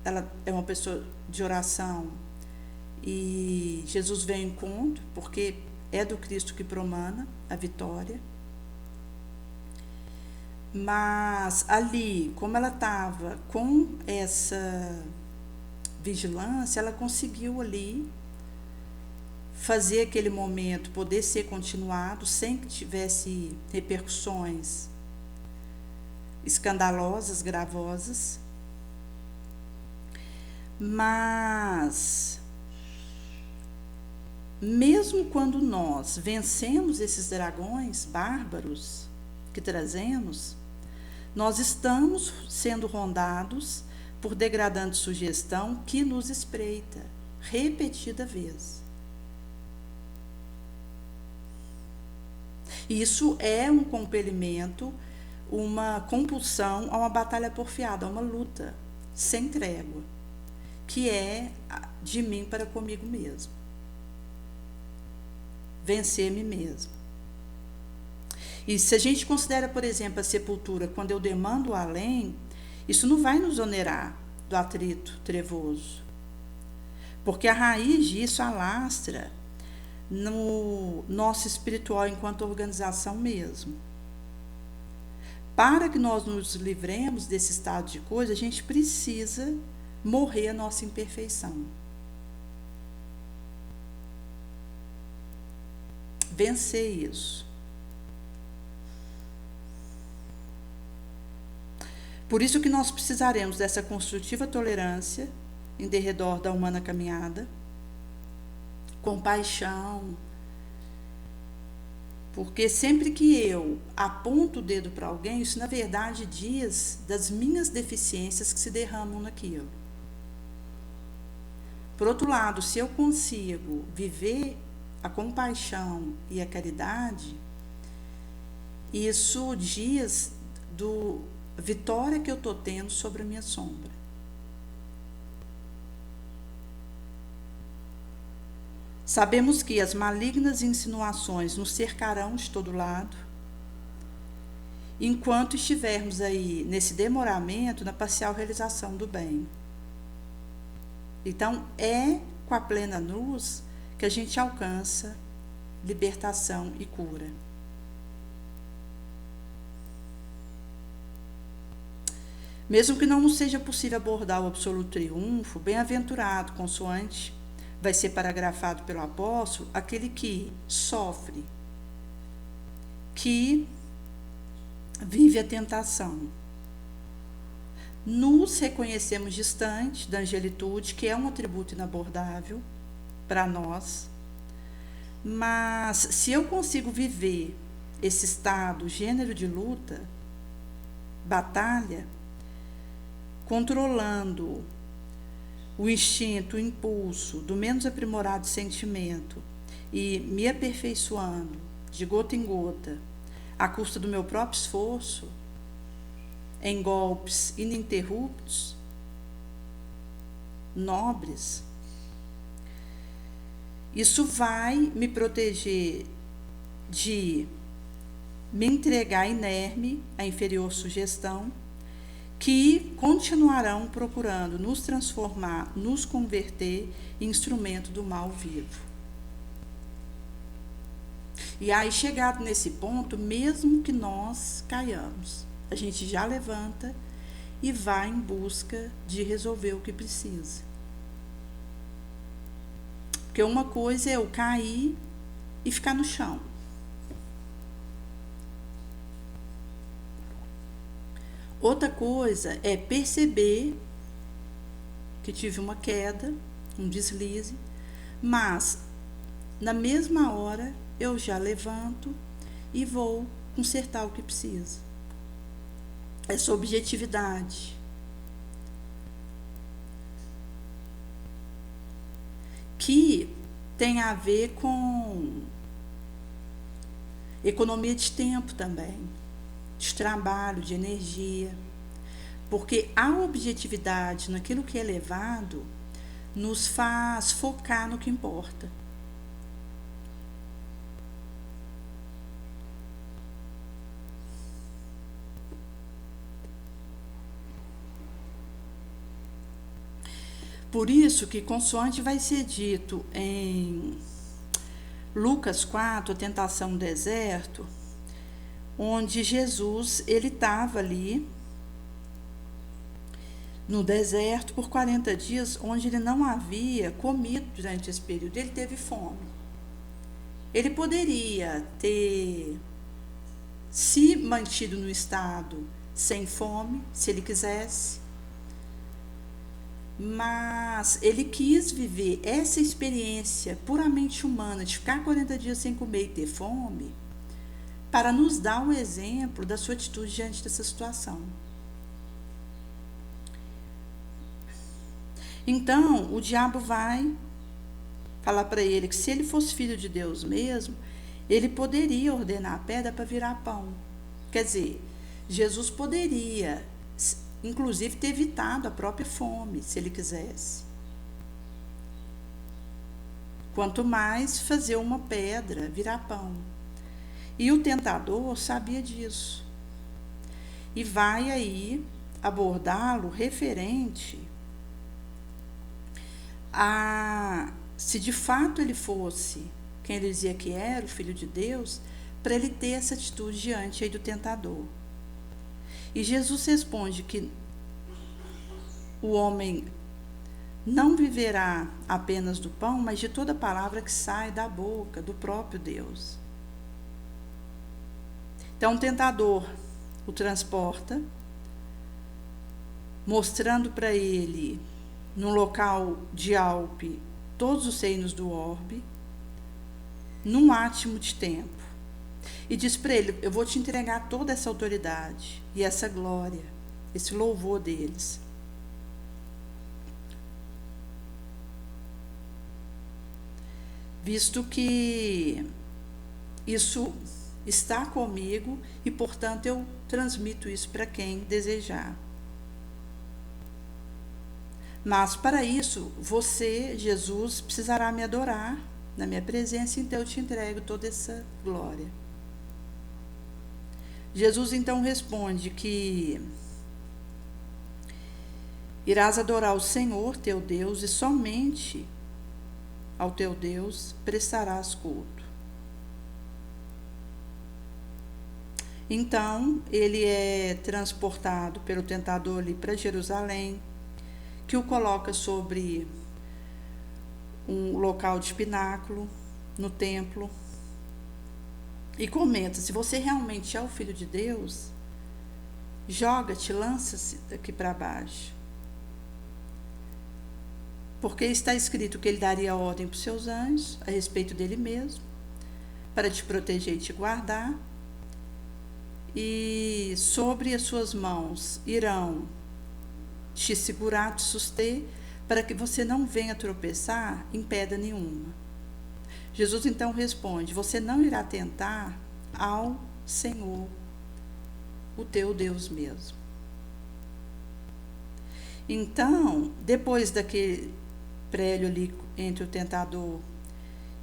ela é uma pessoa de oração e Jesus vem ao encontro, porque é do Cristo que promana a vitória. Mas ali, como ela estava com essa vigilância, ela conseguiu ali fazer aquele momento poder ser continuado sem que tivesse repercussões escandalosas, gravosas. Mas mesmo quando nós vencemos esses dragões bárbaros que trazemos, nós estamos sendo rondados por degradante sugestão que nos espreita repetida vez. Isso é um compelimento, uma compulsão a uma batalha porfiada, a uma luta sem trégua, que é de mim para comigo mesmo. Vencer-me mesmo. E se a gente considera, por exemplo, a sepultura, quando eu demando o além, isso não vai nos onerar do atrito trevoso. Porque a raiz disso alastra no nosso espiritual enquanto organização mesmo. Para que nós nos livremos desse estado de coisa, a gente precisa morrer a nossa imperfeição. Vencer isso. Por isso que nós precisaremos dessa construtiva tolerância em derredor da humana caminhada, compaixão, porque sempre que eu aponto o dedo para alguém, isso na verdade diz das minhas deficiências que se derramam naquilo. Por outro lado, se eu consigo viver a compaixão e a caridade, isso diz do vitória que eu estou tendo sobre a minha sombra. Sabemos que as malignas insinuações nos cercarão de todo lado, enquanto estivermos aí nesse demoramento na parcial realização do bem. Então, é com a plena luz que a gente alcança libertação e cura. Mesmo que não nos seja possível abordar o absoluto triunfo, bem-aventurado, consoante vai ser paragrafado pelo apóstolo, aquele que sofre, que vive a tentação. Nos reconhecemos distante da angelitude, que é um atributo inabordável para nós, mas se eu consigo viver esse estado, gênero de luta, batalha, controlando o instinto, o impulso do menos aprimorado sentimento e me aperfeiçoando de gota em gota, à custa do meu próprio esforço, em golpes ininterruptos, nobres, isso vai me proteger de me entregar inerme à inferior sugestão, que continuarão procurando nos transformar, nos converter em instrumento do mal vivo. E aí, chegado nesse ponto, mesmo que nós caiamos, a gente já levanta e vai em busca de resolver o que precisa. Porque uma coisa é eu cair e ficar no chão. Outra coisa é perceber que tive uma queda, um deslize, mas na mesma hora eu já levanto e vou consertar o que precisa. Essa objetividade. Que tem a ver com economia de tempo também, de trabalho, de energia, porque a objetividade naquilo que é elevado nos faz focar no que importa. Por isso que, consoante vai ser dito em Lucas 4, a tentação no deserto, onde Jesus ele estava ali no deserto por 40 dias, onde ele não havia comido durante esse período, ele teve fome. Ele poderia ter se mantido no estado sem fome, se ele quisesse, mas ele quis viver essa experiência puramente humana de ficar 40 dias sem comer e ter fome, para nos dar um exemplo da sua atitude diante dessa situação. Então, o diabo vai falar para ele que se ele fosse filho de Deus mesmo, ele poderia ordenar a pedra para virar pão. Quer dizer, Jesus poderia, inclusive, ter evitado a própria fome, se ele quisesse. Quanto mais fazer uma pedra virar pão. E o tentador sabia disso. E vai aí abordá-lo referente a se de fato ele fosse quem ele dizia que era, o Filho de Deus, para ele ter essa atitude diante aí do tentador. E Jesus responde que o homem não viverá apenas do pão, mas de toda palavra que sai da boca do próprio Deus. Então o tentador o transporta, mostrando para ele, num local de Alpe, todos os reinos do orbe, num átimo de tempo. E diz para ele, eu vou te entregar toda essa autoridade e essa glória, esse louvor deles. Visto que isso está comigo e, portanto, eu transmito isso para quem desejar. Mas, para isso, você, Jesus, precisará me adorar na minha presença, então eu te entrego toda essa glória. Jesus, então, responde que irás adorar o Senhor, teu Deus, e somente ao teu Deus prestarás culto. Então, ele é transportado pelo tentador ali para Jerusalém, que o coloca sobre um local de pináculo no templo e comenta, se você realmente é o Filho de Deus, joga-te, lança-se daqui para baixo. Porque está escrito que ele daria ordem para os seus anjos a respeito dele mesmo, para te proteger e te guardar, e sobre as suas mãos irão te segurar, te suster, para que você não venha tropeçar em pedra nenhuma. Jesus então responde: você não irá tentar ao Senhor, o teu Deus mesmo. Então, depois daquele prélio ali entre o tentador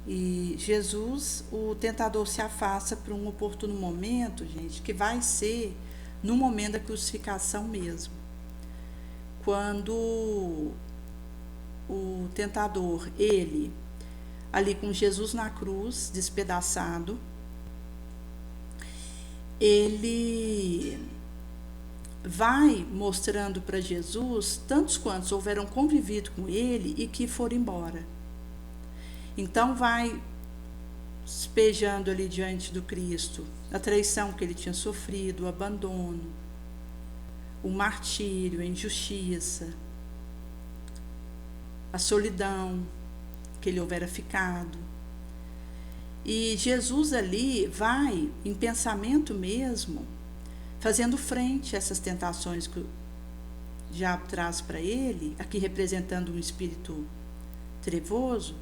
e Jesus, o tentador se afasta por um oportuno momento, gente, que vai ser no momento da crucificação mesmo. Quando o tentador, ele, ali com Jesus na cruz, despedaçado, ele vai mostrando para Jesus tantos quantos houveram convivido com ele e que foram embora. Então vai despejando ali diante do Cristo a traição que ele tinha sofrido, o abandono, o martírio, a injustiça, a solidão que ele houvera ficado. E Jesus ali vai, em pensamento mesmo, fazendo frente a essas tentações que o diabo traz para ele, aqui representando um espírito trevoso,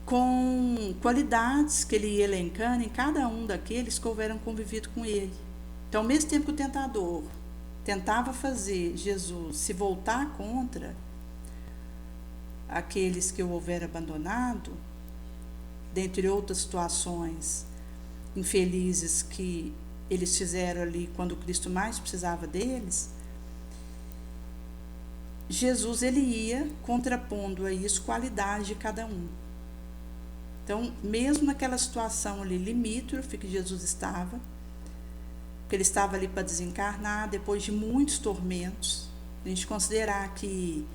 com qualidades que ele ia elencando em cada um daqueles que houveram convivido com ele. Então, ao mesmo tempo que o tentador tentava fazer Jesus se voltar contra aqueles que o houveram abandonado, dentre outras situações infelizes que eles fizeram ali quando Cristo mais precisava deles, Jesus ele ia contrapondo a isso qualidade de cada um. Então, mesmo naquela situação ali limítrofe que Jesus estava, porque ele estava ali para desencarnar depois de muitos tormentos, a gente considerar que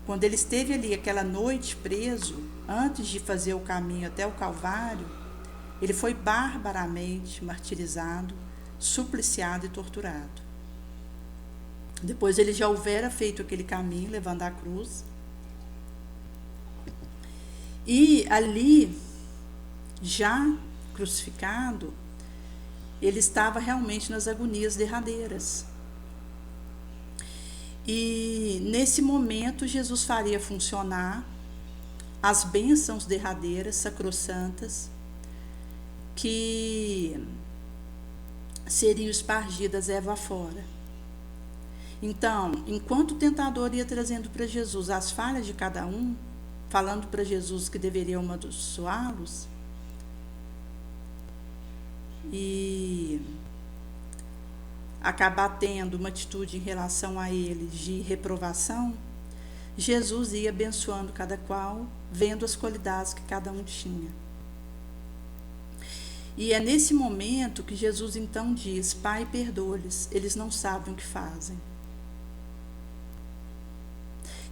quando ele esteve ali aquela noite preso, antes de fazer o caminho até o Calvário, ele foi barbaramente martirizado, supliciado e torturado. Depois ele já houvera feito aquele caminho, levando a cruz. E ali, já crucificado, ele estava realmente nas agonias derradeiras. E nesse momento Jesus faria funcionar as bênçãos derradeiras, sacrossantas, que seriam espargidas erva fora. Então, enquanto o tentador ia trazendo para Jesus as falhas de cada um, falando para Jesus que deveria amaldiçoá-los, e acabar tendo uma atitude em relação a eles de reprovação, Jesus ia abençoando cada qual, vendo as qualidades que cada um tinha. E é nesse momento que Jesus então diz: Pai, perdoa-lhes, eles não sabem o que fazem.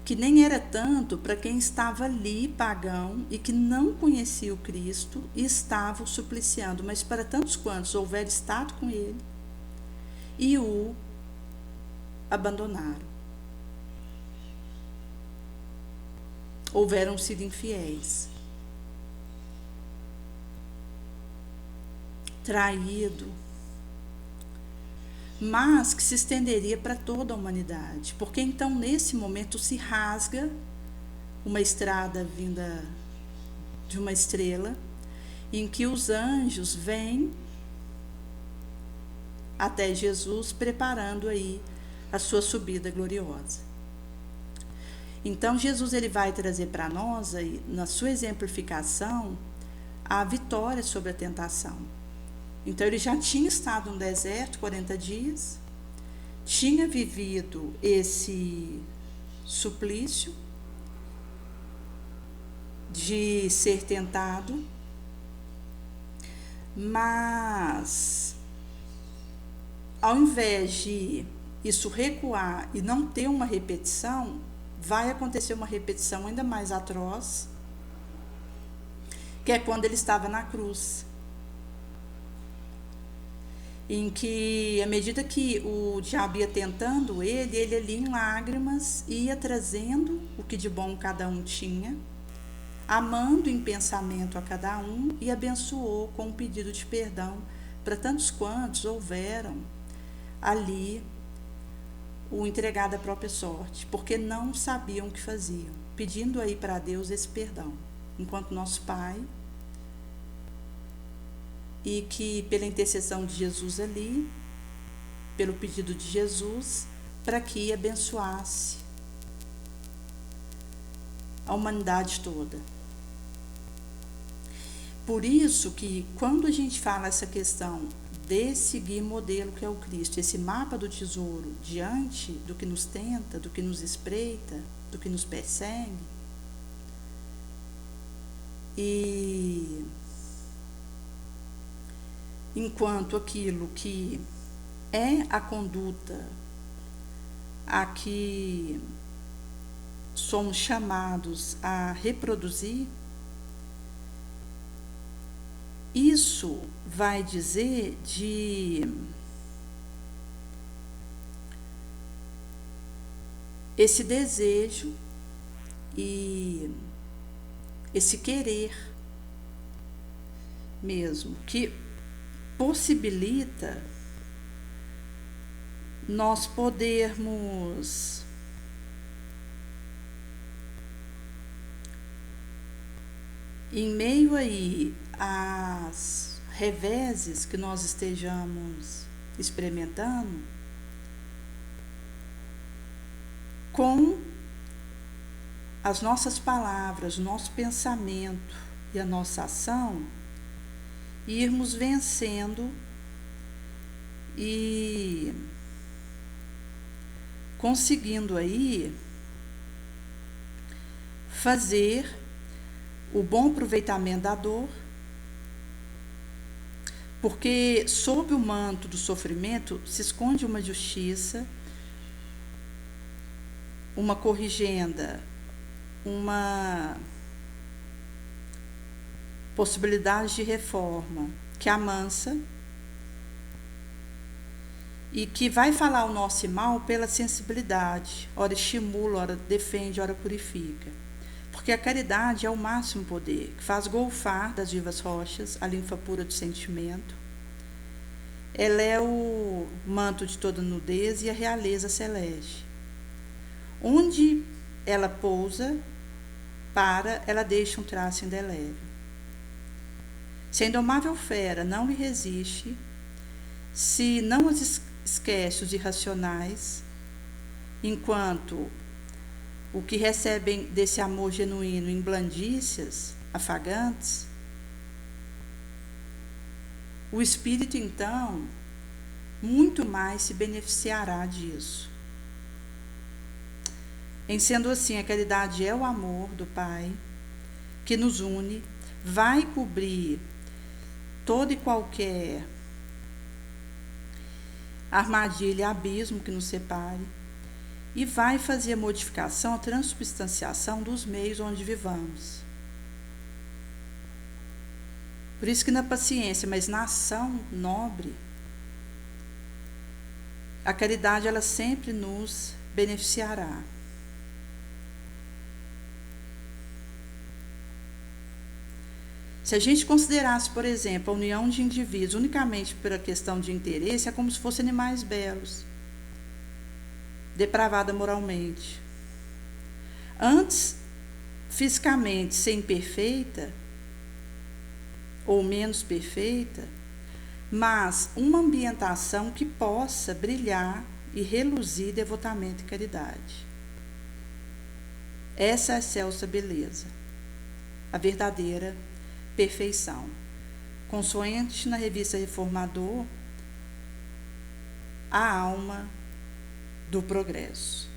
Que nem era tanto para quem estava ali, pagão, e que não conhecia o Cristo e estava o supliciando, mas para tantos quantos houver estado com ele e o abandonaram. Houveram sido infiéis, traído, mas que se estenderia para toda a humanidade, porque então nesse momento se rasga uma estrada vinda de uma estrela, em que os anjos vêm até Jesus, preparando aí a sua subida gloriosa. Então Jesus ele vai trazer para nós aí, na sua exemplificação, a vitória sobre a tentação. Então ele já tinha estado no deserto 40 dias, tinha vivido esse suplício de ser tentado, mas ao invés de isso recuar e não ter uma repetição, vai acontecer uma repetição ainda mais atroz, que é quando ele estava na cruz, em que, à medida que o diabo ia tentando ele ali em lágrimas ia trazendo o que de bom cada um tinha, amando em pensamento a cada um, e abençoou com um pedido de perdão para tantos quantos houveram ali o entregar da própria sorte, porque não sabiam o que faziam, pedindo aí para Deus esse perdão, enquanto nosso Pai, e que pela intercessão de Jesus ali, pelo pedido de Jesus, para que abençoasse a humanidade toda. Por isso que quando a gente fala essa questão de seguir modelo que é o Cristo, esse mapa do tesouro diante do que nos tenta, do que nos espreita, do que nos persegue, e enquanto aquilo que é a conduta a que somos chamados a reproduzir, isso vai dizer de esse desejo e esse querer mesmo, que possibilita nós podermos em meio aí às reveses que nós estejamos experimentando, com as nossas palavras, nosso pensamento e a nossa ação, irmos vencendo e conseguindo aí fazer o bom aproveitamento da dor, porque sob o manto do sofrimento se esconde uma justiça, uma corrigenda, uma possibilidade de reforma que amansa e que vai falar o nosso mal pela sensibilidade, ora estimula, ora defende, ora purifica. Porque a caridade é o máximo poder, que faz golfar das vivas rochas a linfa pura do sentimento. Ela é o manto de toda nudez e a realeza celeste. Onde ela pousa, ela deixa um traço indelével. Se a indomável fera não lhe resiste, se não as esquece os irracionais, enquanto o que recebem desse amor genuíno em blandícias, afagantes, o espírito, então, muito mais se beneficiará disso. Em sendo assim, a caridade é o amor do Pai que nos une, vai cobrir todo e qualquer armadilha, abismo que nos separe, e vai fazer a modificação, a transubstanciação dos meios onde vivamos. Por isso que na paciência, mas na ação nobre, a caridade ela sempre nos beneficiará. Se a gente considerasse, por exemplo, a união de indivíduos unicamente pela questão de interesse, é como se fossem animais belos, depravada moralmente. Antes, fisicamente, ser imperfeita, ou menos perfeita, mas uma ambientação que possa brilhar e reluzir devotamento e caridade. Essa é a excelsa beleza, a verdadeira perfeição. Consoante na revista Reformador, a alma do progresso.